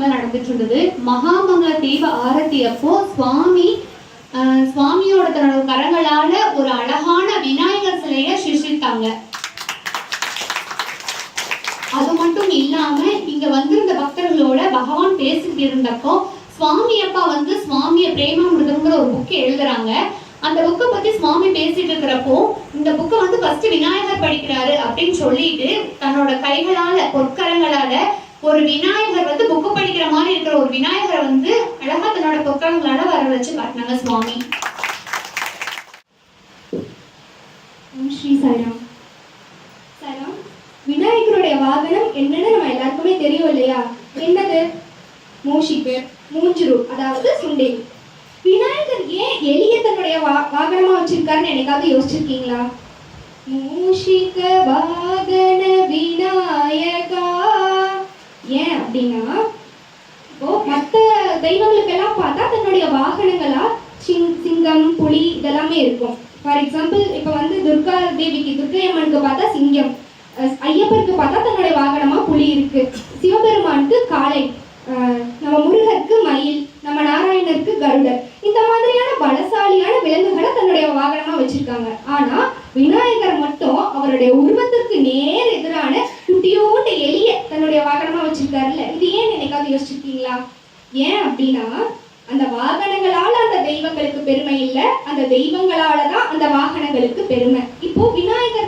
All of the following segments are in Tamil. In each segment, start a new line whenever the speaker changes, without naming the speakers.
மகாமங்கலம் நடந்துட்டு இருந்தது. மகாமங்கல தீப ஆரத்தி அப்போ சுவாமியோட தன்னோட கரங்களால ஒரு அழகான விநாயகர் சிலைய சிருஷ்டித்தாங்க. அது மட்டும் இல்லாம இங்க வந்திருந்த பக்தர்களோட பகவான் பேசிட்டு இருந்தப்போ சுவாமி அப்பா சுவாமிய பிரேமாமிர்தம்ங்கிற ஒரு புக்கு எழுதுறாங்க. அந்த புக்கை பத்தி சுவாமி பேசிட்டு இருக்கிறப்போ இந்த புக்கை ஃபர்ஸ்ட் விநாயகர் படிக்கிறாரு அப்படின்னு சொல்லிட்டு தன்னோட கைகளால பொற்கரங்களால ஒரு விநாயகர் புக்கு படிக்கிற மாதிரி இருக்கிற ஒரு விநாயகரை அழகா தன்னோட பொற்கரங்களால வர வச்சு காட்டினாங்க சுவாமி.
ஸ்ரீ சாய்ராம். சாய்ராம், விநாயகருடைய வாகனம் என்னன்னு நம்ம எல்லாருக்குமே தெரியும் இல்லையா? என்னது? மூஷிக்கு, மூஞ்சுரு, அதாவது சுண்டேலி. விநாயகர் ஏன் எலிய தன்னுடைய வாகனமா வச்சிருக்காருன்னு என்னைக்காவது யோசிச்சிருக்கீங்களா? மூஷிக வாகன விநாயகா. ஏன் அப்படின்னா, இப்போ மற்ற தெய்வங்களுக்கெல்லாம் பார்த்தா தன்னுடைய வாகனங்களா சிங்கம், புலி இதெல்லாமே இருக்கும். ஃபார் எக்ஸாம்பிள் இப்போ துர்கா தேவிக்கு, துர்கை அம்மனுக்கு பார்த்தா சிங்கம், ஐயப்பருக்கு பார்த்தா தன்னுடைய வாகனமா புலி இருக்கு, சிவபெருமானுக்கு காளை, நம்ம முருகருக்கு மயில், நம்ம நாராயணருக்கு கருடர். இந்த மாதிரியான பலசாலியான விலங்குகளை தன்னுடைய வாகனமா வச்சிருக்காங்க. ஆனா விநாயகர் மட்டும் அவருடைய உருவத்திற்கு நேர் எதிரான குட்டியோண்டு எலிய தன்னுடைய வாகனமா வச்சிருக்காருல்ல. இது ஏன் என்னைக்காவது யோசிச்சிருக்கீங்களா? ஏன் அப்படின்னா, அந்த வாகனங்களால அந்த தெய்வங்களுக்கு பெருமை இல்லை, அந்த தெய்வங்களால தான் அந்த வாகனங்களுக்கு பெருமை. இப்போ விநாயகர்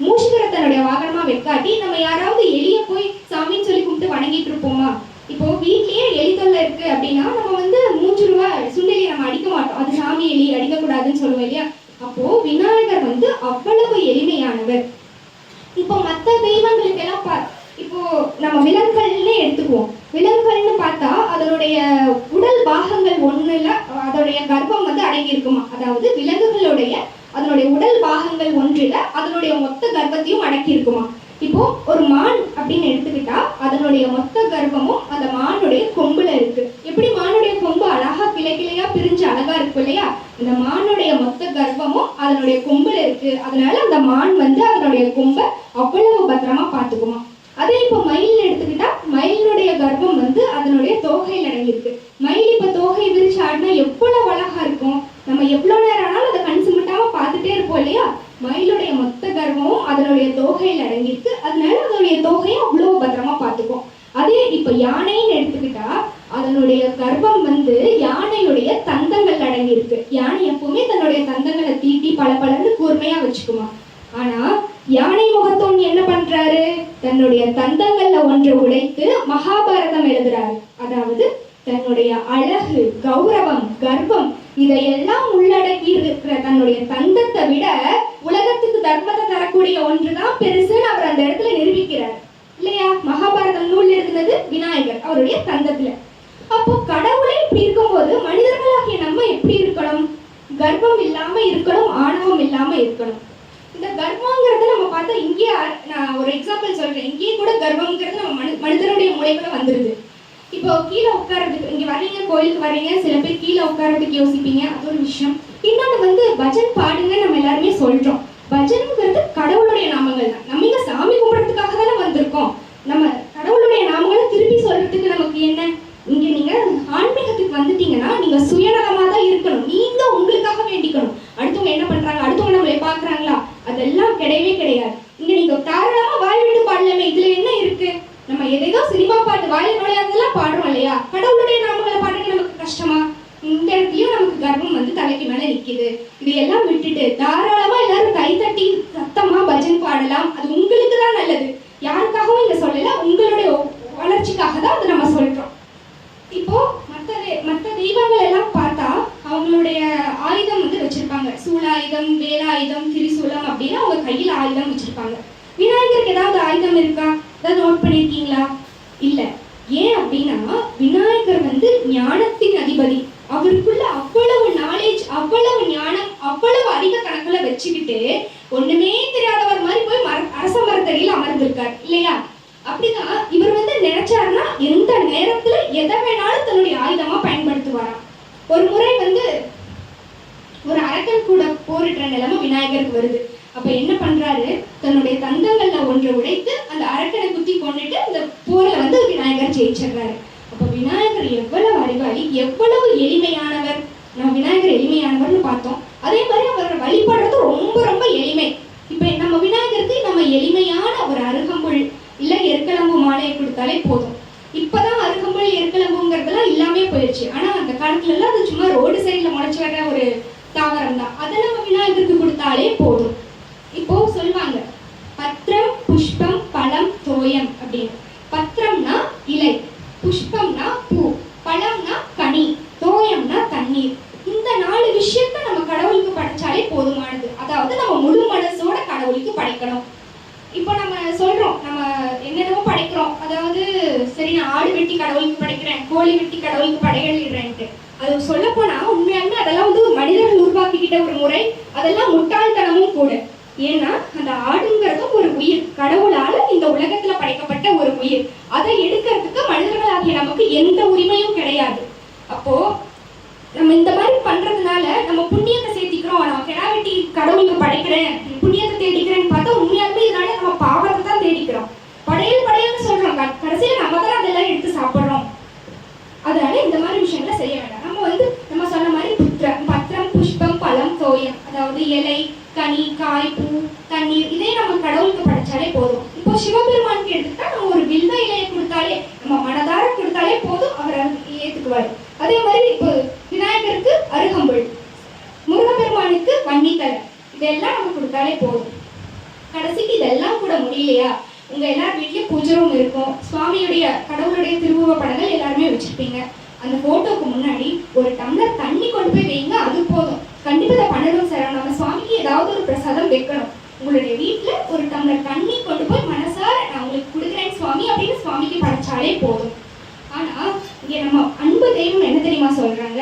மூஷிகரை தன்னுடைய வாகனமா வைக்காட்டி நம்ம யாராவது எலிய போய் சாமின்னு சொல்லி கும்பிட்டு வணங்கிட்டு இருப்போமா? இப்போ வீட்லயே எலி தொல்லை இருக்கு அப்படின்னா நம்ம 3 ரூபாய் சுண்டெலி நம்ம அடிக்க மாட்டோம். அது சாமி எலி, அடிக்கக்கூடாதுன்னு சொல்லுவோம் இல்லையா? அப்போ விநாயகர் அவ்வளவு எளிமையானவர். இப்போ மற்ற தெய்வங்களுக்கு எல்லாம் இப்போ நம்ம விலங்குகள்னே எடுத்துக்குவோம். விலங்குகள்னு பார்த்தா அதனுடைய உடல் பாகங்கள் ஒண்ணுல அதனுடைய கர்ப்பம் அடங்கி இருக்குமா? அதாவது விலங்குகளுடைய அதனுடைய உடல் பாகங்கள் ஒன்றில அதனுடைய மொத்த கர்ப்பத்தையும் அடக்கி இருக்குமா? இப்போ ஒரு மான் அப்படின்னு எடுத்துக்கிட்டா அதனுடைய மொத்த கர்ப்பமும் அந்த மானுடைய கொம்புல இருக்கு. எப்படி மானுடைய கொம்பு அழகா கிளை கிளையா பிரிஞ்சு அழகா இருக்கும் இல்லையா? இந்த மானுடைய மொத்த கர்ப்பமும் அதனுடைய கொம்புல இருக்கு. அதனால அந்த மான் அதனுடைய கொம்பை அவ்வளவு பத்திரமா பார்த்துக்குமா. அதே இப்போ மயில் எடுத்துக்கிட்டா மயிலுடைய கர்ப்பம் அதனுடைய தோகையில் அடங்கியிருக்கு. மயில் இப்ப தோகை விரிச்சு ஆடினா எவ்வளவு அழகா இருக்கும். நம்ம எவ்வளவு நேரம் ஆனாலும் அதை கண் சிமிட்டாம பார்த்துட்டே இருப்போம் இல்லையா? மயிலுடைய மொத்த கர்ப்பமும் அதனுடைய தோகையில் அடங்கியிருக்கு. அதனால அதனுடைய தோகையை அவ்வளவு பத்திரமா பார்த்துக்கும். அதே இப்ப யானைன்னு எடுத்துக்கிட்டா அதனுடைய கர்ப்பம் யானையுடைய தந்தங்கள் அடங்கியிருக்கு. யானை எப்பவுமே தன்னுடைய தந்தங்களை தீட்டி பளபளன்னு கூர்மையா வச்சுக்குமா. ஆனா யானை முகத்தோன் என்ன பண்றாரு? தன்னுடைய தந்தங்கள்ல ஒன்றை உடைத்து மகாபாரதம் எழுதுறாரு. அதாவது தன்னுடைய அழகு, கௌரவம், கர்ப்பம் இதையெல்லாம் உள்ளடக்கி இருக்கிற தன்னுடைய தந்தத்தை விட உலகத்துக்கு தர்மத்தை தரக்கூடிய ஒன்றுதான் பெருசுன்னு அவர் அந்த இடத்துல நிரூபிக்கிறார் இல்லையா? மகாபாரதம் நூல் எழுதுனது விநாயகர் அவருடைய தந்தத்துல. அப்போ கடவுளே இப்படி இருக்கும்போது மனிதர்களாகிய நம்ம எப்படி இருக்கணும்? கர்ப்பம் இல்லாம இருக்கணும், ஆணவம் இல்லாம இருக்கணும். இந்த கர்ப்பங்கிறத நம்ம பார்த்தா இங்கேயே நான் ஒரு எக்ஸாம்பிள் சொல்றேன். இங்கேயே கூட கர்ப்பங்கிறது நம்ம மனிதனுடைய மூளைக்குள்ள வந்துருது. இப்போ கீழே உட்கார்றதுக்கு இங்க வர்றீங்க, கோயிலுக்கு வர்றீங்க, சில பேர் கீழே உட்கார்றதுக்கு யோசிப்பீங்க, அது ஒரு விஷயம். இன்னொன்று பஜன் பாடுங்க நம்ம எல்லாருமே சொல்றோம். பஜன்ங்கிறது கடவுளுடைய நாமங்கள் தான். நம்ம இங்க சாமி கும்பிடுறதுக்காக தானே வந்திருக்கோம். நம்ம கடவுளுடைய நாமங்களை திருப்பி சொல்றதுக்கு நமக்கு என்ன? இங்க நீங்க ஆன்மீகத்துக்கு வந்துட்டீங்கன்னா நீங்க சுயநலமா தான் இருக்கணும். நீங்க உங்களுக்காக வேண்டிக்கணும். அடுத்தவங்க என்ன பண்றாங்க, அடுத்தவங்க நம்மளை பாக்குறாங்களா, அதெல்லாம் கிடையவே கிடையாது. இங்க நீங்க தாராளமா வாய் விட்டு பாடலாமே, இதுல என்ன இருக்கு? நம்ம எதையோ சினிமா பாட்டு வாயில் நுழையாதெல்லாம் பாடுறோம் இல்லையா? கடவுளுடைய நாமங்களை பாடுறது நமக்கு கஷ்டமா? இந்த இடத்துலயும் நமக்கு கர்ப்பம் தலைக்கு மேல நிக்குது. இதையெல்லாம் விட்டுட்டு தாராளமா எல்லாரும் கை தட்டி சத்தமா பஜன் பாடலாம். அது உங்களுக்கு தான் நல்லது. யாருக்காகவும் இங்க சொல்லல, உங்களுடைய வளர்ச்சிக்காக தான் அதை நம்ம சொல்றோம். இப்போ மற்ற தெய்வங்கள் எல்லாம் பார்த்தா அவங்களுடைய ஆயுதம் வச்சிருப்பாங்க. சூலாயுதம், வேலாயுதம், திரிசூலம் அப்படின்னு அவங்க கையில ஆயுதம் வச்சிருப்பாங்க. விநாயகருக்கு ஏதாவது ஆயுதம் இருக்கா? ஏதாவது நோட் பண்ணிருக்கீங்களா? இல்ல. ஏன் அப்படின்னா விநாயகர் ஞானத்தின் அதிபதி. அவருக்குள்ள அவ்வளவு நாலேஜ், அவ்வளவு ஞானம், அவ்வளவு அதிக கணக்குல வச்சுக்கிட்டு ஒண்ணுமே தெரியாதவர் மாதிரி போய் அரச மரத்தடியில் அமர்ந்திருக்கார் இல்லையா? அப்படிதான் இவர் நினைச்சாருன்னா எந்த நேரத்துல எதை வேணாலும் தன்னுடைய ஆயுதமா பயன்படுத்துவாராம். ஒரு முறை ஒரு அரக்கன் கூட போரிடுற நிலைமை விநாயகருக்கு வருது. அப்ப என்ன பண்றாரு? தன்னுடைய தந்தங்கள்ல ஒன்றை உடைத்து அந்த அரக்கனை குத்தி கொண்டுட்டு அந்த போர்ல விநாயகர் ஜெயிச்சிடுறாரு. அப்ப அப்ப விநாயகர் எவ்வளவு அறிவாளி, எவ்வளவு எளிமையானவர். நம்ம விநாயகர் எளிமையானவர்னு பார்த்தோம். அதே மாதிரி அவரை வழிபடுறது ரொம்ப ரொம்ப எளிமை. இப்ப நம்ம விநாயகருக்கு நம்ம எளிமையான ஒரு அருகம்புல் இல்ல எருக்கலம்பு மாலையை கொடுத்தாலே போதும். இப்பதான் அருகம்புல் எருக்கலம்புங்கிறதெல்லாம் இல்லாமே போயிடுச்சு. ஆனா அந்த காலத்துல எல்லாம் அது சும்மா ரோடு சைட்ல முளைச்சு வர்ற ஒரு தாவரம் தான். அதை நம்ம விநாயகருக்கு கொடுத்தாலே போதும். இப்போ சொல்லுவாங்க பத்திரம் புஷ்பம் பழம் தோயம் அப்படின்னு. பத்திரம்னா இலை, புஷ்பம்னா பூ, பழம்னா கனி, தோயம்னா தண்ணீர். இந்த 4 விஷயத்த நம்ம கடவுளுக்கு படைச்சாலே போதுமானது. அதாவது நம்ம முழு மனசோட கடவுளுக்கு படைக்கணும். இப்போ நம்ம சொல்றோம் நம்ம என்னென்னமோ படைக்கிறோம். அதாவது சரி நான் ஆடு வெட்டி கடவுளுக்கு படைக்கிறேன், கோழி வெட்டி கடவுளுக்கு படையலிடுறேன்ட்டு. அது சொல்ல போனா உண்மையாலுமே அதெல்லாம் வந்து மனிதர்கள் உருவாக்கிக்கிட்ட ஒரு முறை. அதெல்லாம் முட்டாள்தனமும் கூட. ஏன்னா அந்த ஆடுங்கிறதும் ஒரு உயிர், கடவுளால இந்த உலகத்துல படைக்கப்பட்ட ஒரு உயிர். அதை எடுக்கிறதுக்கு மனிதர்களாகிய நமக்கு எந்த உரிமையும் கிடையாது. அப்போ நம்ம இந்த மாதிரி பண்றதுனால நம்ம புண்ணியத்தை சேர்த்திக்கிறோம். நான் கிடா வெட்டி கடவுளுக்கு படைக்கிறேன், புண்ணியத்தை தேடிக்கிறேன்னு பார்த்தா உண்மையாலுமே இதனால நம்ம பாவத்தை தான் தேடிக்கிறோம். படையல்னு சொல்றோம், கடைசியில நம்ம தான் அதெல்லாம் எடுத்து சாப்பிடுறோம். அதனால இந்த மாதிரி விஷயங்களை செய்ய வேண்டாம். நம்ம சொன்ன மாதிரி பத்திரம் புஷ்பம் பழம் தோயம், அதாவது இலை கனி காய் பூ தண்ணீர், இதே நம்ம கடவுளுக்கு படைச்சாலே போதும். இப்போ சிவபெருமானுக்கு எடுத்துக்கிட்டா நம்ம ஒரு வில்வ இலையை கொடுத்தாலே, நம்ம மனதார கொடுத்தாலே போதும், அவர் ஏத்துக்குவார். அதே மாதிரி இப்போ விநாயகருக்கு அருகம்புல், முருகப்பெருமானுக்கு வன்னித்தலை, இதெல்லாம் நம்ம கொடுத்தாலே போதும். கடைசிக்கு இதெல்லாம் கூட முடியலையா, உங்க எல்லார் வீட்லயும் பூஜை ரூம் இருக்கும். சுவாமியுடைய கடவுளுடைய திருவுருவ படங்கள் எல்லாருமே வச்சிருப்பீங்க. அந்த போட்டோக்கு முன்னாடி ஒரு டம்ளர் தண்ணி கொண்டு போய் வைங்க, அது போதும். கண்டிப்பா இதை பண்ணணும் சார். நம்ம சுவாமிக்கு ஏதாவது ஒரு பிரசாதம் வைக்கணும். உங்களுடைய வீட்டுல ஒரு டம்ளர் தண்ணி கொண்டு போய் மனசார நான் உங்களுக்கு கொடுக்குறேன் சுவாமி அப்படின்னு சுவாமிக்கு படைச்சாலே போதும். ஆனா இங்க நம்ம அன்பு தெய்வம் என்ன தெரியுமா சொல்றாங்க,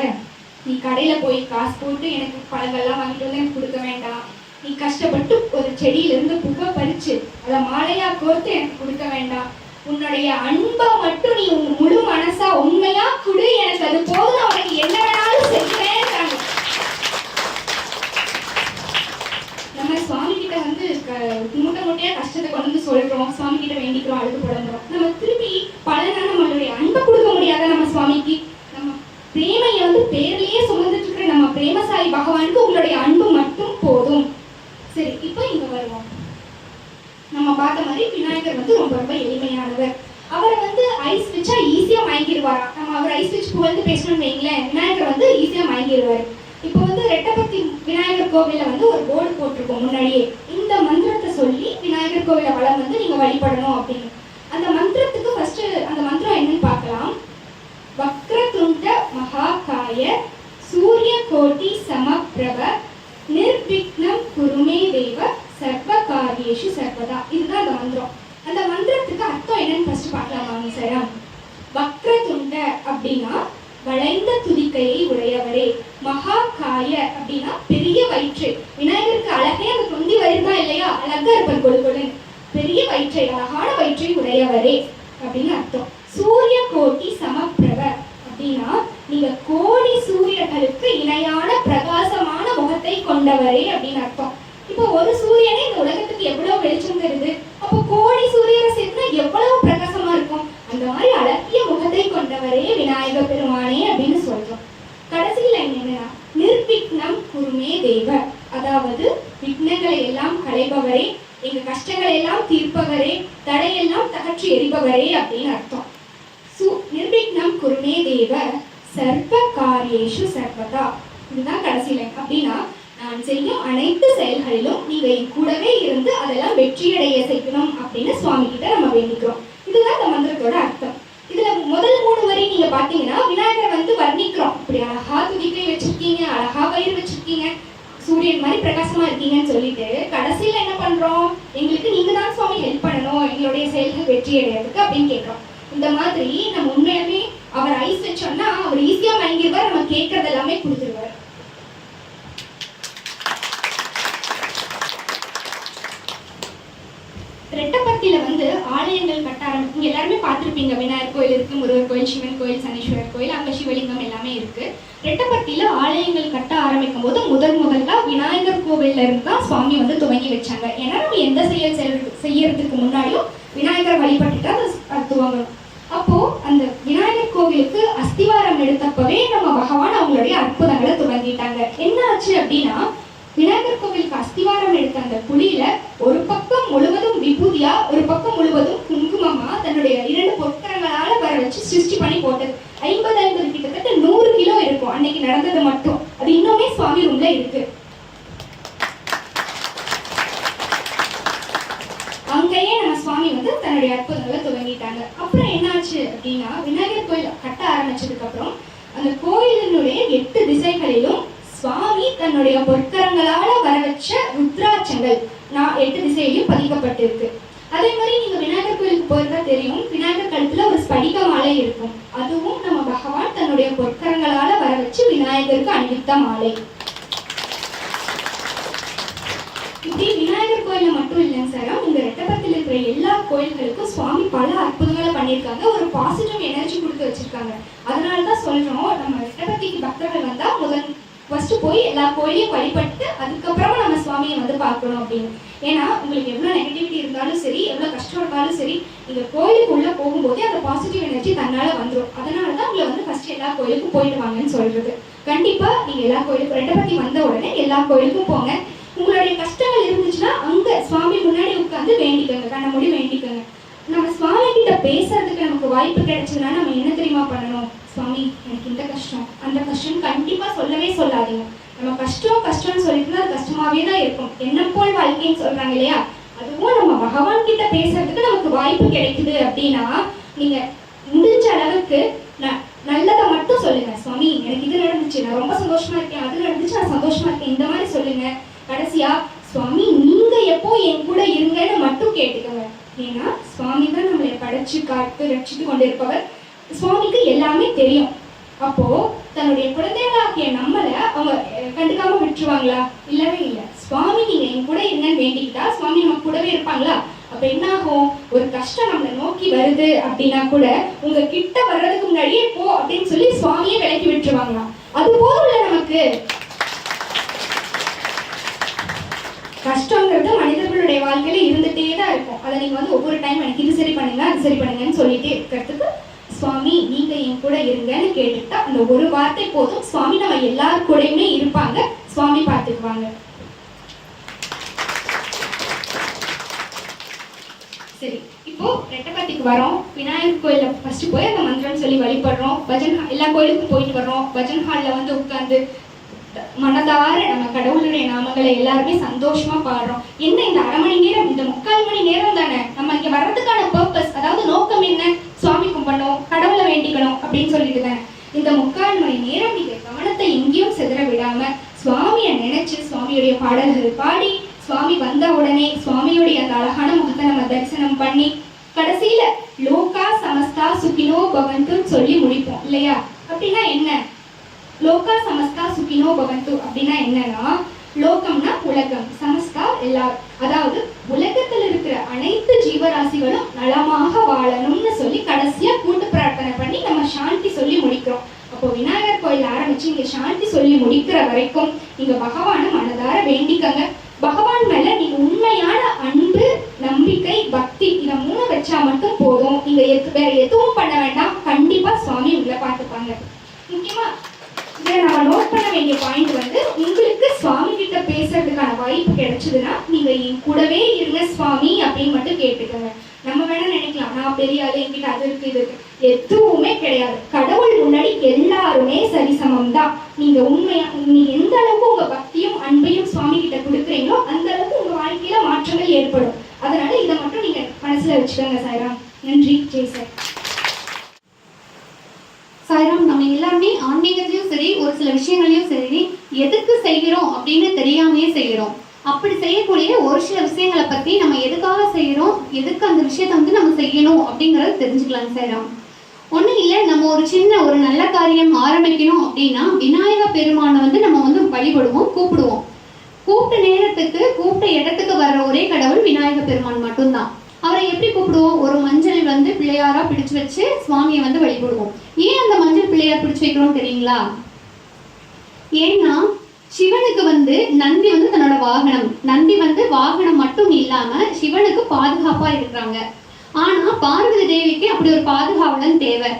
நீ கடையில போய் காசு போட்டு எனக்கு பழங்கள்லாம் வாங்கிட்டு வந்து எனக்கு கொடுக்க வேண்டாம், நீ கஷ்டப்பட்டு ஒரு செடியில இருந்து புகை பறிச்சு அதை மாலையா கோர்த்து எனக்கு கொடுக்க வேண்டாம், உன்னுடைய அன்பை மட்டும் நீ முழு மனசா உண்மையா கொடு, எனக்கு அது போதும், அவனுக்கு என்ன வேணாலும் செய்வேன். நம்ம சுவாமி கிட்ட வந்து மூட்டை மூட்டையா கஷ்டத்தை கொண்டு வந்து சொல்றோம், சுவாமி கிட்ட வேண்டிக்கிறோம், அழுது புலம்புறோம். நம்ம திருப்பி பலனா நம்மளுடைய அன்பை கொடுக்க முடியாத நம்ம சுவாமிக்கு. நம்ம பிரேமையை வந்து பேர்லயே சுமந்துட்டு இருக்கிற நம்ம பிரேமசாயி பகவானுக்கு உங்களுடைய அன்பு மட்டும் போதும். சரி, இப்போ இங்க வருவோம். நம்ம பார்த்த மாதிரி விநாயகர் வந்து ரொம்ப ரொம்ப எளிமையானவர். அவரை வந்து ஐஸ் வச்சா ஈஸியா மயங்கிடுவாரா. நம்ம அவர் ஐஸ் வச்சு புகழ்ந்து பேசணும்னு வைங்களேன், விநாயகர் வந்து ஈஸியா மயங்கிடுவாரு. இப்போ வந்து ரெட்டபத்தி விநாயகர் கோவில வந்து ஒரு போர்டு போட்டிருக்கோம் முன்னாடியே, இந்த மந்திரத்தை சொல்லி விநாயகர் கோவில வளம் வந்து நீங்க வழிபடணும் அப்படின்னு. அந்த மந்திரத்துக்கு ஃபர்ஸ்ட் அந்த மந்திரம் என்னன்னு பார்க்கலாம். வக்ரதுண்ட மகாகாய சூரிய கோட்டி சமப்பிரப நிர்விக்னம் குருமே தேவ சர்வ காரியேஷு சர்வதா. இதுதான் அந்த மந்திரம். அந்த மந்திரத்துக்கு அர்த்தம் என்னன்னு ஃபர்ஸ்ட் பார்க்கலாமா சார். வக்ரதுண்ட அப்படின்னா வளைந்த துதிக்கையை உடையவரே, மகாகாய அப்படின்னா பெரிய வயிற்று. விநாயகருக்கு அழகே அந்த தொந்தி வயிறு தான் இல்லையா, அழகா இருப்பார் கொழுகொழுன்னு. பெரிய வயிற்றை, அழகான வயிற்றை உடையவரே அப்படின்னு அர்த்தம். சூரிய கோட்டி சமப்பிரப அப்படின்னா நீங்க கோடி சூரியர்களுக்கு இணையான பிரகாசமான முகத்தை கொண்டவரே அப்படின்னு அர்த்தம். இப்போ ஒரு சூரியனே இந்த உலகத்துக்கு எவ்வளவு வெளிச்சம் தருது, அப்போ கோடி சூரியரை சேர்த்துனா எவ்வளவு பிரகாசமா இருக்கும். அந்த மாதிரி அழகிய முகத்தை கொண்டவரே விநாயக பெருமானே அப்படின்னு சொல்றோம். கடைசியில என்னன்னா நிர்விக்னம் குருமே தேவ, அதாவது விக்னங்களை எல்லாம் களைபவரே, எங்க கஷ்டங்களை எல்லாம் தீர்ப்பவரே, தடையெல்லாம் தகற்றி எரிபவரே அப்படின்னு அர்த்தம். நிர்விக்னம் குருமே தேவ சர்வ காரியேஷு சர்வதா, இதுதான் கடைசியில. அப்படின்னா நான் செய்யும் அனைத்து செயல்களிலும் நீங்க என் கூடவே இருந்து அதெல்லாம் வெற்றியடைய செய்யணும் அப்படின்னு சுவாமி கிட்ட நம்ம வேண்டிக்கிறோம். இதுதான் இந்த மந்திரத்தோட அர்த்தம். இதுல முதல் 3 வரி நீங்க பாத்தீங்கன்னா விநாயகரை வந்து வர்ணிக்கிறோம். இப்படி அழகா துதிக்கை வச்சிருக்கீங்க, அழகா வயிறு வச்சிருக்கீங்க, சூரியன் மாதிரி பிரகாசமா இருக்கீங்கன்னு சொல்லிட்டு கடைசியில என்ன பண்றோம், எங்களுக்கு நீங்க தான் சுவாமி ஹெல்ப் பண்ணணும் எங்களுடைய செயல்கள் வெற்றி அடையிறதுக்கு அப்படின்னு கேட்கிறோம். இந்த மாதிரி நம்ம உண்மையாவே அவர் ஐஸ் வச்சோம்னா அவர் ஈஸியா மயங்கிடுவார், நம்ம கேட்கறது எல்லாமே கொடுத்துருவார். ரெட்டப்பத்தியில வந்து ஆலயங்கள் கட்ட நீங்க எல்லாருமே பார்த்துருப்பீங்க. விநாயகர் கோயில் இருக்கு, முருகர் கோயில், சிவன் கோயில், சனீஸ்வரர் கோயில், அங்க சிவலிங்கம் எல்லாமே இருக்கு. ரெட்டப்பத்தியில ஆலயங்கள் கட்ட ஆரம்பிக்கும் போது முதல்ல விநாயகர் கோவில்ல இருந்து தான் சுவாமி வந்து துவங்கி வச்சாங்க. ஏன்னா நம்ம எந்த செயல் செய்யறதுக்கு முன்னாடியும் விநாயகர் வழிபட்டுட்டு அது துவங்கணும். அப்போ அந்த விநாயகர் கோவிலுக்கு அஸ்திவாரம் எடுத்தப்பவே நம்ம பகவான் அவங்களுடைய அற்புதங்களை துவங்கிட்டாங்க. என்ன ஆச்சு அப்படின்னா, விநாயகர் கோவிலுக்கு அஸ்திவாரம் எடுத்த அந்த குழியில ஒரு பக்கம் முழுவதும் விபூதியா, ஒரு பக்கம் முழுவதும் குங்குமமா தன்னுடைய 2 பொற்கரங்களால வர வச்சு சிருஷ்டி பண்ணி போட்டது. 50 கிட்டத்தட்ட 100 கிலோ இருக்கும் அன்னைக்கு நடந்தது மட்டும். அது இன்னுமே சுவாமி ரூம்ல இருக்கு. அங்கேயே நம்ம சுவாமி வந்து தன்னுடைய அற்புதங்களை துவங்கிட்டாங்க. அப்புறம் என்னாச்சு அப்படின்னா, விநாயகர் கோயில் கட்ட ஆரம்பிச்சதுக்கு அப்புறம் அந்த கோயிலினுடைய 8 திசைகளிலும் சுவாமி தன்னுடைய பொற்கரங்களால வர வச்ச ருத்ராட்சங்கள் 8 திசையிலும் பதிக்கப்பட்டிருக்கு. அதே மாதிரி நீங்க விநாயகர் கோயிலுக்கு போயிருந்தா தெரியும், விநாயகர் கழுத்துல ஒரு ஸ்படிக மாலை இருக்கும். அதுவும் நம்ம பகவான் தன்னுடைய பொற்கரங்களால வர வச்சு விநாயகருக்கு அணிவித்த மாலை. இப்படி விநாயகர் கோயில மட்டும் இல்லைங்க சார், உங்க ரெட்டப்பத்தில் இருக்கிற எல்லா கோயில்களுக்கும் சுவாமி பல அற்புதங்களை பண்ணியிருக்காங்க. ஒரு பாசிட்டிவ் எனர்ஜி கொடுத்து வச்சிருக்காங்க. அதனாலதான் சொல்றோம், நம்ம ரெட்டப்பத்திக்கு பக்தர்கள் வந்தா ஃபர்ஸ்ட் போய் எல்லா கோயிலையும் வழிபட்டு அதுக்கப்புறமா நம்ம சுவாமியை வந்து பார்க்கணும் அப்படின்னு. ஏன்னா உங்களுக்கு எவ்வளவு நெகட்டிவிட்டி இருந்தாலும் சரி, எவ்வளவு கஷ்டம் இருந்தாலும் சரி, நீங்க கோயிலுக்கு உள்ள போகும்போதே அந்த பாசிட்டிவ் எனர்ஜி தன்னால வந்துடும். அதனாலதான் உங்களை வந்து ஃபர்ஸ்ட் எல்லா கோயிலுக்கும் போயிட்டு வாங்கன்னு சொல்றது. கண்டிப்பா நீங்க எல்லா கோயிலுக்கும் ரெட்டப்பத்தி வந்த உடனே எல்லா கோயிலுக்கும் போங்க. உங்களுடைய கஷ்டங்கள் இருந்துச்சுன்னா அங்க சுவாமி முன்னாடி உட்காந்து வேண்டிக்கோங்க, கண்ண மூடி வேண்டிக்கோங்க. நம்ம சுவாமி கிட்ட பேசுறதுக்கு நமக்கு வாய்ப்பு கிடைச்சதுன்னா நம்ம என்ன தெரியுமா பண்ணணும்? சுவாமி எனக்கு இந்த கஷ்டம் அந்த கஷ்டம் கண்டிப்பா சொல்லவே சொல்லாதீங்க. நம்ம கஷ்டம்னு சொல்லிட்டு அது கஷ்டமாவே தான் இருக்கும். என்ன போல் வாழ்க்கைன்னு சொல்றாங்க இல்லையா, அதுவும் நம்ம பகவான் கிட்ட பேசுறதுக்கு நமக்கு வாய்ப்பு கிடைக்குது அப்படின்னா நீங்க முடிஞ்ச அளவுக்கு நல்லதை மட்டும் சொல்லுங்க. சுவாமி எனக்கு இது நடந்துச்சு, நான் ரொம்ப சந்தோஷமா இருக்கேன், அது நடந்துச்சு, நான் சந்தோஷமா இருக்கேன், இந்த மாதிரி சொல்லுங்க. கடைசியா சுவாமி நீங்க எப்போ என் கூட இருங்கன்னு மட்டும் கேட்டுக்கோங்க. ஏன்னா சுவாமி தான் நம்மளை படைச்சு காத்து ரட்சித்து கொண்டிருப்பவர். சுவாமிக்கு எல்லாமே தெரியும். அப்போ தன்னுடைய குழந்தைகளாகிய நம்மளை அவங்க கண்டுக்காம விட்டுருவாங்களா? இல்லவே இல்லை. சுவாமி நீங்க என் கூட இருங்கன்னு வேண்டிக்கிட்டா சுவாமி நம்ம கூடவே இருப்பாங்களா? அப்ப என்ன ஆகும்? ஒரு கஷ்டம் நம்மளை நோக்கி வருது அப்படின்னா கூட உங்க கிட்ட வர்றதுக்கு முன்னாடியே போ அப்படின்னு சொல்லி சுவாமியே விலக்கி விட்டுருவாங்களாம். அது போதும்ல நமக்கு. கஷ்டங்கிறது மனிதர்களுடைய வாழ்க்கையில இருந்துட்டே தான் இருக்கும். அதை நீங்க வந்து ஒவ்வொரு டைம் எனக்கு இது சரி பண்ணுங்க அது சரி பண்ணுங்கன்னு சொல்லிட்டே இருக்கிறதுக்கு சுவாமி நீங்க என் கூட இருங்கன்னு கேட்டுட்டா அந்த ஒரு வார்த்தை போதும். சுவாமி நம்ம எல்லாரு கூடயுமே இருப்பாங்க, சுவாமி பார்த்துக்குவாங்க. சரி, இப்போ ரெட்டப்பத்திக்கு வரோம். விநாயகர் கோயில ஃபர்ஸ்ட் போய் அந்த மந்திரம் சொல்லி வழிபடுறோம். பஜன் எல்லா கோயிலுக்கும் போயிட்டு வர்றோம். பஜன் ஹால்ல வந்து உட்கார்ந்து மனதார நம்ம கடவுளுடைய நாமங்களை எல்லாருமே சந்தோஷமா பாடுறோம். என்ன இந்த 1/2 மணி நேரம், இந்த 3/4 மணி நேரம் தானே நம்ம இங்க வர்றதுக்கான பர்பஸ், அதாவது நோக்கம் என்ன? சுவாமி கும்பிடணும், கடவுளை வேண்டிக்கணும் அப்படின்னு சொல்லிட்டு தானே. இந்த 3/4 மணி நேரம் நீங்க கவனத்தை எங்கேயும் செதற விடாம சுவாமியை நினைச்சு சுவாமியுடைய பாடல்கள் பாடி, சுவாமி வந்த உடனே சுவாமியுடைய அந்த அழகான முகத்தை நம்ம தரிசனம் பண்ணி கடைசியில லோகா சமஸ்தா சுகினோ பவந்து சொல்லி முடிப்போம் இல்லையா? அப்படின்னா என்ன? லோகா சமஸ்தா சுகினோ பவந்து அப்படின்னா என்னன்னா, லோகம்னா உலகம், சமஸ்தா எல்லாரும், அதாவது உலகத்தில் இருக்கிற அனைத்து ஜீவராசிகளும் நலமாக வாழணும்னு சொல்லி கடைசியா கூட்டு பிரார்த்தனை பண்ணி நம்ம சாந்தி சொல்லி முடிக்கிறோம். அப்போ விநாயகர் கோயில் ஆரம்பிச்சு இங்க சாந்தி சொல்லி முடிக்கிற வரைக்கும் நீங்க பகவான மனதார வேண்டிக்கங்க. பகவான் மேல நீங்க உண்மையான அன்பு, நம்பிக்கை, பக்தி இதை 3 வச்சா மட்டும் போதும். நீங்க வேற எதுவும் பண்ண வேண்டாம். கண்டிப்பா சுவாமி உங்களை பார்த்துப்பாங்க. முக்கியமா இதை நம்ம நோட் பண்ண வேண்டிய பாயிண்ட் வந்து, உங்களுக்கு சுவாமி கிட்ட பேசுறதுக்கான வாய்ப்பு கிடைச்சதுன்னா நீங்க என் கூடவே இருங்க சுவாமி அப்படின்னு மட்டும் கேட்டுக்கோங்க. நம்ம வேணா நினைக்கலாம், நான் பெரிய ஆளு, என்கிட்ட அது இருக்கு இது இருக்கு, எதுவுமே கிடையாது. கடவுள் முன்னாடி எல்லாருமே சரிசமம் தான். நீங்க உண்மையா நீங்க எந்த அளவுக்கு உங்க பக்தியும் அன்பையும் சுவாமி கிட்ட கொடுக்குறீங்களோ அந்த அளவுக்கு உங்க வாழ்க்கையில மாற்றங்கள் ஏற்படும். அதனால இதை மட்டும் நீங்க மனசுல வச்சுக்கோங்க. சாய்ராம். நன்றி. ஜெய் சார்.
சாய்ராம், நம்ம எல்லாருமே ஆன்மீகத்திலையும் சரி, ஒரு சில விஷயங்களையும் சரி, எதுக்கு செய்கிறோம் அப்படின்னு தெரியாமையே செய்கிறோம். அப்படி செய்யக்கூடிய ஒரு சில விஷயங்களை பத்தி நம்ம எதுக்காக செய்யறோம், எதுக்கு அந்த விஷயத்த வந்து நம்ம செய்யணும் அப்படிங்கறத தெரிஞ்சுக்கலாம். சாய்ராம், ஒண்ணும் இல்லை, நம்ம ஒரு நல்ல காரியம் ஆரம்பிக்கணும் அப்படின்னா விநாயக பெருமானை வந்து நம்ம வந்து வழிபடுவோம், கூப்பிடுவோம். கூப்பிட்ட நேரத்துக்கு கூப்பிட்ட இடத்துக்கு வர்ற ஒரே கடவுள் விநாயக பெருமான் மட்டும்தான். அவரை எப்படி கூப்பிடுவோம்? ஒரு மஞ்சள் வந்து பிள்ளையாரா பிடிச்சு வச்சு சுவாமியை வந்து வழிபடுவோம். ஏன் அந்த மஞ்சள் பிள்ளையார் பிடிச்சு வைக்கிறோம் தெரியுங்களா? ஏன்னா சிவனுக்கு வந்து நந்தி வந்து தன்னோட வாகனம். நந்தி வந்து வாகனம் மட்டும் இல்லாம சிவனுக்கு பாதுகாப்பா இருக்கிறாங்க. ஆனா பார்வதி தேவிக்கு அப்படி ஒரு பாதுகாவலன் தேவை.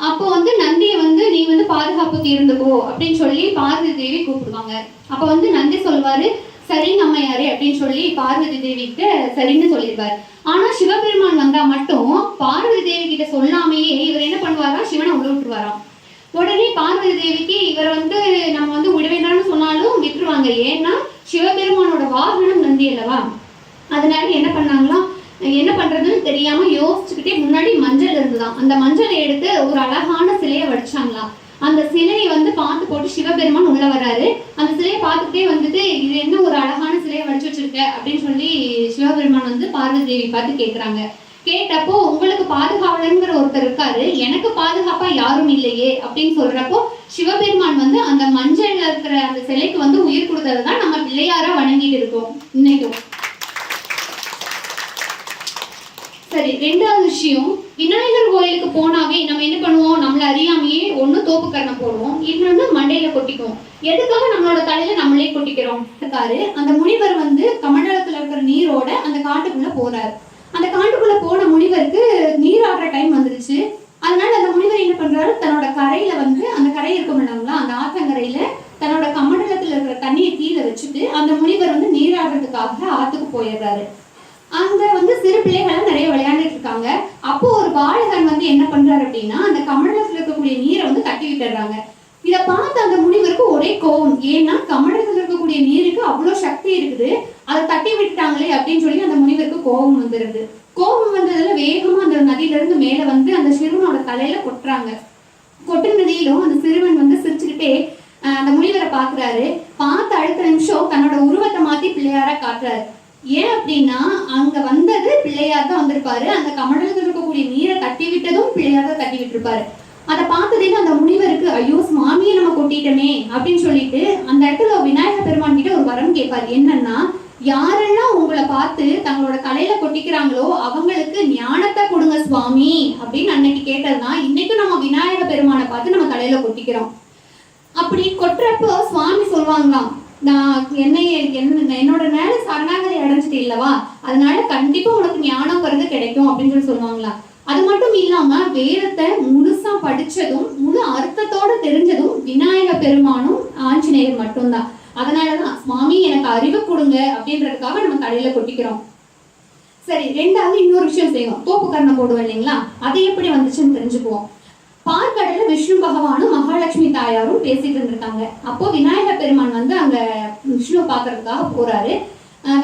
அப்போ வந்து நந்தியை வந்து நீ வந்து பாதுகாப்புக்கு இருந்துக்கோ அப்படின்னு சொல்லி பார்வதி தேவி கூப்பிடுவாங்க. அப்ப வந்து நந்தி சொல்வாரு, சரிங்க அம்மையாரே அப்படின்னு சொல்லி பார்வதி தேவிக்கு சரின்னு சொல்லியிருப்பாரு. ஆனா சிவபெருமான் வந்தா மட்டும் பார்வதி தேவி கிட்ட சொல்லாமையே இவர் என்ன பண்ணுவாரா, சிவனை உள்ள விட்டுருவாராம். உடனே பார்வதி தேவிக்கு இவர் வந்து நம்ம வந்து விடவேண்டாம்னு சொன்னாலும் விட்டுருவாங்க. ஏன்னா சிவபெருமானோட வாகனம் நந்தி அல்லவா. அதனால என்ன பண்ணாங்களாம், என்ன பண்றதுன்னு தெரியாம யோசிச்சுக்கிட்டே முன்னாடி மஞ்சள் இருந்துதான், அந்த மஞ்சளை எடுத்து ஒரு அழகான சிலையை வடிச்சாங்களாம். அந்த சிலையை வந்து பார்த்து போட்டு சிவபெருமான் உள்ள வராரு. அந்த சிலையை பார்த்துட்டே வந்துட்டு இது என்ன ஒரு அழகான சிலையை வடிச்சு வச்சிருக்க அப்படின்னு சொல்லி சிவபெருமான் வந்து பார்வதி தேவி பார்த்து கேட்குறாங்க. கேட்டப்போ உங்களுக்கு பாதுகாவலங்கிற ஒருத்தர் இருக்காரு, எனக்கு பாதுகாப்பா யாரும் இல்லையே அப்படின்னு சொல்றப்போ சிவபெருமான் வந்து அந்த மஞ்சள்ல இருக்கிற அந்த சிலைக்கு வந்து உயிர் கொடுத்ததுதான் நம்ம பிள்ளையாரா வணங்கிட்டு இருக்கோம் இன்னைக்கும். சரி, ரெண்டாவது விஷயம், விநாயகர் கோயிலுக்கு போனாவே நம்ம என்ன பண்ணுவோம், நம்மள அறியாமையே ஒண்ணு தோப்பு கரணம் போடுவோம், இன்னொன்னு மண்டையில கொட்டிக்குவோம். எதுக்காக நம்மளோட தலையில நம்மளே கொட்டிக்கிறோம் இருக்காரு. அந்த முனிவர் வந்து கமண்டலத்துல இருக்கிற நீரோட அந்த காட்டுக்குள்ள போறாரு. அந்த காட்டுக்குள்ள போன முனிவருக்கு நீராடுற டைம் வந்துருச்சு. அதனால அந்த முனிவர் என்ன பண்றாரு, தன்னோட கரையில வந்து அந்த கரை இருக்கும் இல்லைங்களா, அந்த ஆத்தங்கரையில தன்னோட கமண்டலத்துல இருக்கிற தண்ணியை கீழே வச்சுட்டு அந்த முனிவர் வந்து நீராடுறதுக்காக ஆத்துக்கு போயிடுறாரு. அங்க வந்து சிறு பிள்ளைகள் நிறைய விளையாண்டுட்டு இருக்காங்க. அப்போ ஒரு பாலகன் வந்து என்ன பண்றாரு அப்படின்னா அந்த கமண்டலத்துல இருக்கக்கூடிய நீரை வந்து தட்டி விட்டுறாங்க. இதை பார்த்து அந்த முனிவருக்கு ஒரே கோவம். ஏன்னா கமண்டலத்துல இருக்கக்கூடிய நீருக்கு அவ்வளவு சக்தி இருக்குது, அதை தட்டி விட்டுட்டாங்களே அப்படின்னு சொல்லி அந்த முனிவருக்கு கோபம் வந்துருது. கோபம் வந்ததுல வேகமா அந்த நதியில இருந்து மேல வந்து அந்த சிறுவனோட தலையில கொட்டுறாங்க. கொட்டுனதிலும் அந்த சிறுவன் வந்து சிரிச்சுக்கிட்டே அந்த முனிவரை பாக்குறாரு. பார்த்து அடுத்த நிமிஷம் தன்னோட உருவத்தை மாத்தி பிள்ளையாரா காட்டுறாரு. ஏன் அப்படின்னா அங்க வந்தது பிள்ளையார் தான் வந்திருப்பாரு, அந்த கமண்டலத்தில் இருக்கக்கூடிய நீரை தட்டி விட்டதும் பிள்ளையார் தான் தட்டி விட்டுருப்பாரு. அதை பார்த்ததுல அந்த முனிவருக்கு ஐயோ சுவாமியை நம்ம கொட்டிட்டோமே அப்படின்னு சொல்லிட்டு அந்த இடத்துல விநாயக பெருமான் கிட்ட ஒரு வரம் கேட்பாரு. என்னன்னா, யாரெல்லாம் உங்களை பார்த்து தங்களோட தலையில கொட்டிக்கிறாங்களோ அவங்களுக்கு ஞானத்தை கொடுங்க சுவாமி அப்படின்னு அன்னைக்கு கேட்டதுதான் இன்னைக்கு நம்ம விநாயக பெருமானை பார்த்து நம்ம தலையில கொட்டிக்கிறோம். அப்படி கொட்டுறப்போ சுவாமி சொல்லுவாங்களாம், நான் என்னோட மேல சரணாகதி அடைஞ்சிட்டு இல்லவா, அதனால கண்டிப்பா உனக்கு ஞானம்ங்கிறது கிடைக்கும் அப்படின்னு சொல்லி சொல்லுவாங்களா. அது மட்டும் இல்லாம வேதத்தை முழுசா படிச்சதும் முழு அர்த்தத்தோட தெரிஞ்சதும் விநாயக பெருமானும் ஆஞ்சநேயர் மட்டும்தான். அதனாலதான் சுவாமி எனக்கு அறிவு கொடுங்க அப்படின்றதுக்காக நம்ம தலையில கொட்டிக்கிறோம். சரி, ரெண்டாவது இன்னொரு விஷயம் செய்வோம், தோப்பு கரணம் போடுவோம் இல்லைங்களா, அது எப்படி வந்துச்சுன்னு தெரிஞ்சுக்குவோம். பார்க்கடல விஷ்ணு பகவானும் மகாலட்சுமி தாயாரும் பேசிட்டு இருந்திருக்காங்க. அப்போ விநாயக பெருமான் வந்து அங்க விஷ்ணு பாக்குறதுக்காக போறாரு.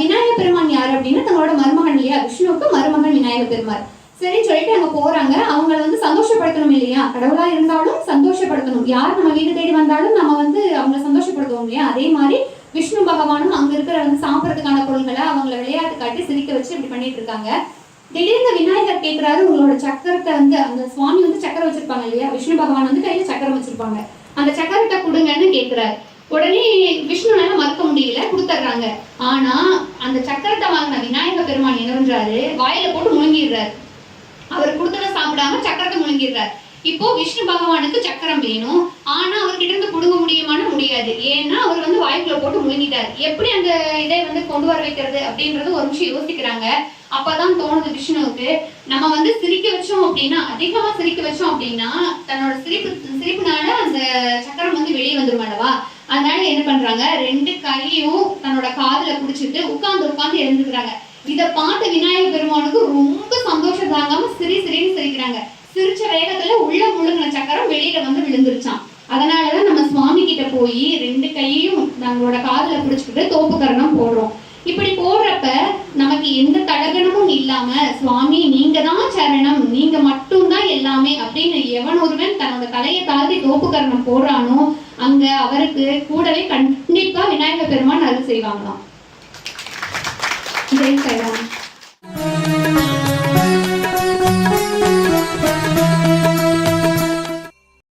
விநாயக பெருமான் யாரு அப்படின்னா தன்னோட மருமகன் இல்லையா, விஷ்ணுவுக்கு மருமகன் விநாயக பெருமாள். சரின்னு சொல்லிட்டு அங்க போறாங்க. அவங்களை வந்து சந்தோஷப்படுத்தணும் இல்லையா, கடவுளா இருந்தாலும் சந்தோஷப்படுத்தணும். யார் நம்ம வீடு தேடி வந்தாலும் நம்ம வந்து அவங்களை சந்தோஷப்படுத்துவோம் இல்லையா, அதே மாதிரி விஷ்ணு பகவானும் அங்க இருக்கிற வந்து சாப்பிட்றதுக்கான பொருள்களை அவங்கள விளையாட்டு காட்டி சிரிக்க வச்சு இப்படி பண்ணிட்டு இருக்காங்க. திடீர்னு விநாயகர் கேட்கிறாரு, உங்களோட சக்கரத்தை வந்து அந்த சுவாமி வந்து சக்கரம் வச்சிருப்பாங்க இல்லையா, விஷ்ணு பகவான் வந்து கையில சக்கரம் வச்சிருப்பாங்க, அந்த சக்கரத்தை கொடுங்கன்னு கேட்கிறாரு. உடனே விஷ்ணுனால மறுக்க முடியல, கொடுத்துட்றாங்க. ஆனா அந்த சக்கரத்தை வாங்கின விநாயக பெருமான் என்ன பண்றாரு, வாயில போட்டு முழுங்கிடுறாரு. அவர் கொடுத்ததை சாப்பிடாம சக்கரத்தை முழுங்கிடுறாரு. இப்போ விஷ்ணு பகவானுக்கு சக்கரம் வேணும், ஆனா அவர்கிட்ட இருந்து புடுங்க முடியாது. ஏன்னா அவர் வந்து வாய்க்குள்ள போட்டு முழுங்கிட்டாரு. எப்படி அந்த இதை வந்து கொண்டு வர வைக்கிறது அப்படின்றது ஒரு நிமிஷம் யோசிக்கிறாங்க. அப்பதான் தோணுது விஷ்ணுவுக்கு, நம்ம வந்து சிரிக்க வச்சோம் அப்படின்னா, அதிகமா சிரிக்க வச்சோம் அப்படின்னா தன்னோட சிரிப்புனால அந்த சக்கரம் வந்து வெளியே வந்துடும் அல்லவா. அதனால என்ன பண்றாங்க, ரெண்டு கையும் தன்னோட காதுல புடிச்சிட்டு உட்கார்ந்து எழுந்துக்கிறாங்க. இதை பார்த்த விநாயக பெருமானுக்கு ரொம்ப சந்தோஷம் தாங்காம சிரின்னு சிரிக்கிறாங்க. சிரிச்ச வேகத்துல உள்ள முழுங்கின சக்கரம் வெளியில வந்து விழுந்துருச்சான். அதனாலதான் நம்ம சுவாமி கிட்ட போய் ரெண்டு கையையும் நம்மளோட காதுல புடிச்சுக்கிட்டு தோப்பு கரணம் போடுறோம். இப்படி போடுறப்ப நமக்கு எந்த தடகணமும் இல்லாம சுவாமி நீங்க தான் சரணம், நீங்க மட்டும்தான் எல்லாமே அப்படின்னு எவன் ஒருவன் தன்னோட தலையை தாழ்த்தி தோப்பு கரணம் போடுறானோ அங்க அவருக்கு கூடவே கண்டிப்பா விநாயக பெருமான் அருள் செய்வாங்களாம். ஜெய் சாய்ராம்.